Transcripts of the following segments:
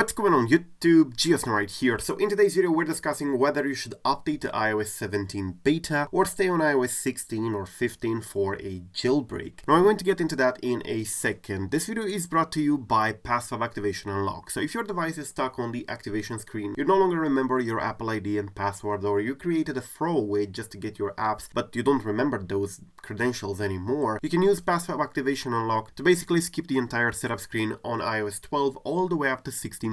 What's going on YouTube, Geosnow right here. So in today's video we're discussing whether you should update to iOS 17 beta or stay on iOS 16 or 15 for a jailbreak. Now I'm going to get into that in a second. This video is brought to you by Passive Activation Unlock. So if your device is stuck on the activation screen, you no longer remember your Apple ID and password, or you created a throwaway just to get your apps but you don't remember those credentials anymore, you can use Passive Activation Unlock to basically skip the entire setup screen on iOS 12 all the way up to 16.5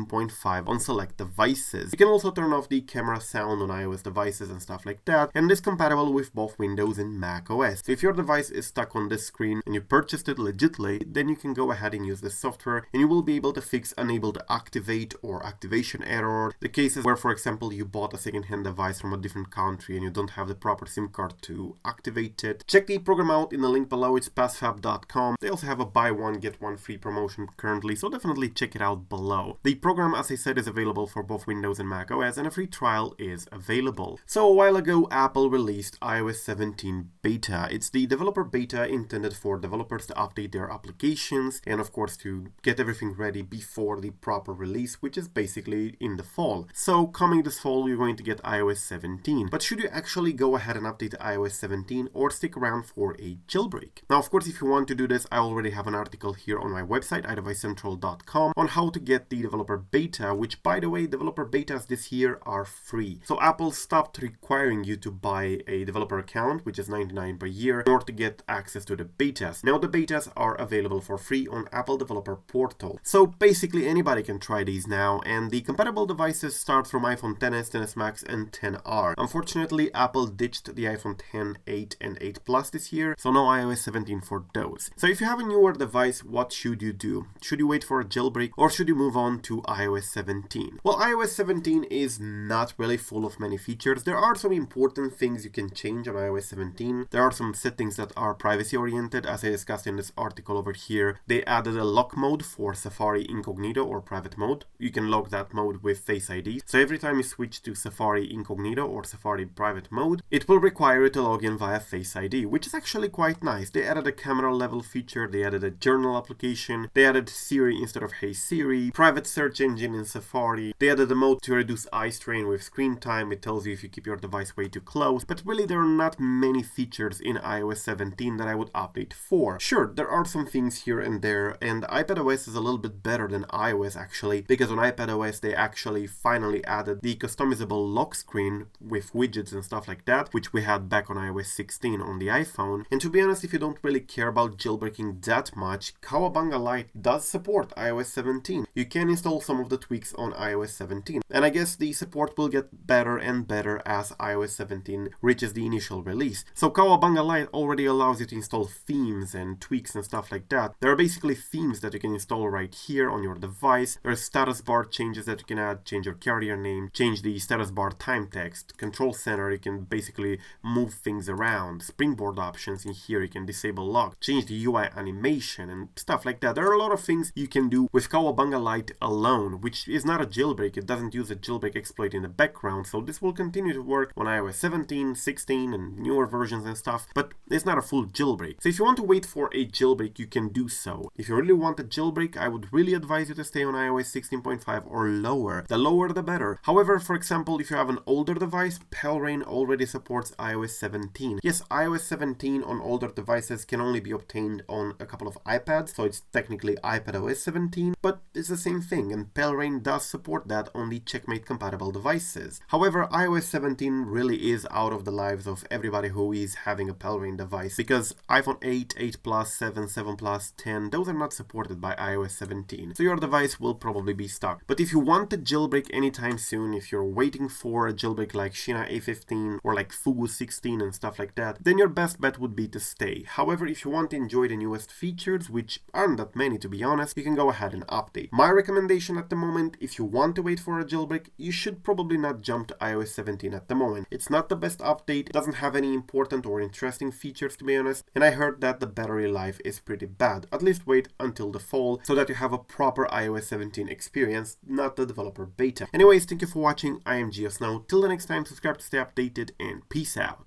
on select devices. You can also turn off the camera sound on iOS devices and stuff like that, and it is compatible with both Windows and Mac OS. So if your device is stuck on this screen and you purchased it legitly, then you can go ahead and use this software and you will be able to fix unable to activate or activation error, the cases where, for example, you bought a second-hand device from a different country and you don't have the proper SIM card to activate it. Check the program out in the link below. It's passfab.com. They also have a buy one get one free promotion currently, so definitely check it out below. The program, as I said, is available for both Windows and Mac OS, and a free trial is available. So a while ago, Apple released iOS 17 beta. It's the developer beta intended for developers to update their applications and of course to get everything ready before the proper release, which is basically in the fall. So coming this fall, you're going to get iOS 17. But should you actually go ahead and update to iOS 17 or stick around for a jailbreak? Now, of course, if you want to do this, I already have an article here on my website, iDevicecentral.com, on how to get the developer beta, which, by the way, developer betas this year are free. So Apple stopped requiring you to buy a developer account, which is $99 per year, in order to get access to the betas. Now the betas are available for free on Apple Developer Portal. So basically anybody can try these now, and the compatible devices start from iPhone XS, XS Max, and XR. Unfortunately, Apple ditched the iPhone X, 8, and 8 Plus this year, so no iOS 17 for those. So if you have a newer device, what should you do? Should you wait for a jailbreak, or should you move on to iOS 17? Well, iOS 17 is not really full of many features. There are some important things you can change on iOS 17. There are some settings that are privacy oriented, as I discussed in this article over here. They added a lock mode for Safari Incognito or private mode. You can lock that mode with Face ID. So every time you switch to Safari Incognito or Safari private mode, it will require you to log in via Face ID, which is actually quite nice. They added a camera level feature, they added a journal application, they added Siri instead of Hey Siri, private search engine in Safari, they added a mode to reduce eye strain with screen time. It tells you if you keep your device way too close, but really there are not many features in iOS 17 that I would update for. Sure, there are some things here and there, and iPadOS is a little bit better than iOS actually, because on iPadOS they actually finally added the customizable lock screen with widgets and stuff like that, which we had back on iOS 16 on the iPhone. And to be honest, if you don't really care about jailbreaking that much, Cowabunga Lite does support iOS 17. You can install some of the tweaks on iOS 17, and I guess the support will get better and better as iOS 17 reaches the initial release. So Cowabunga Lite already allows you to install themes and tweaks and stuff like that. There are basically themes that you can install right here on your device. There's status bar changes that you can add, change your carrier name, change the status bar time text, control center, you can basically move things around, springboard options in here, you can disable lock, change the UI animation and stuff like that. There are a lot of things you can do with Cowabunga Lite alone, which is not a jailbreak. It doesn't use a jailbreak exploit in the background, so this will continue to work on iOS 17, 16 and newer versions and stuff, but it's not a full jailbreak. So if you want to wait for a jailbreak, you can do so. If you really want a jailbreak, I would really advise you to stay on iOS 16.5 or lower. The lower the better. However, for example, if you have an older device, Pelrain already supports iOS 17. Yes, iOS 17 on older devices can only be obtained on a couple of iPads, so it's technically iPadOS 17, but it's the same thing, and Pelrain does support that on the Checkmate compatible devices. However, iOS 17 really is out of the lives of everybody who is having a Pelrain device, because iPhone 8, 8 Plus, 7, 7 Plus, 10, those are not supported by iOS 17, so your device will probably be stuck. But if you want to jailbreak anytime soon, if you're waiting for a jailbreak like Shina A15 or like Fugu 16 and stuff like that, then your best bet would be to stay. However, if you want to enjoy the newest features, which aren't that many to be honest, you can go ahead and update. My recommendation at the moment, if you want to wait for a jailbreak, you should probably not jump to iOS 17 at the moment. It's not the best update, it doesn't have any important or interesting features to be honest, and I heard that the battery life is pretty bad. At least wait until the fall so that you have a proper iOS 17 experience, not the developer beta. Anyways, thank you for watching. I am Geosnow. Till the next time, subscribe to stay updated and peace out.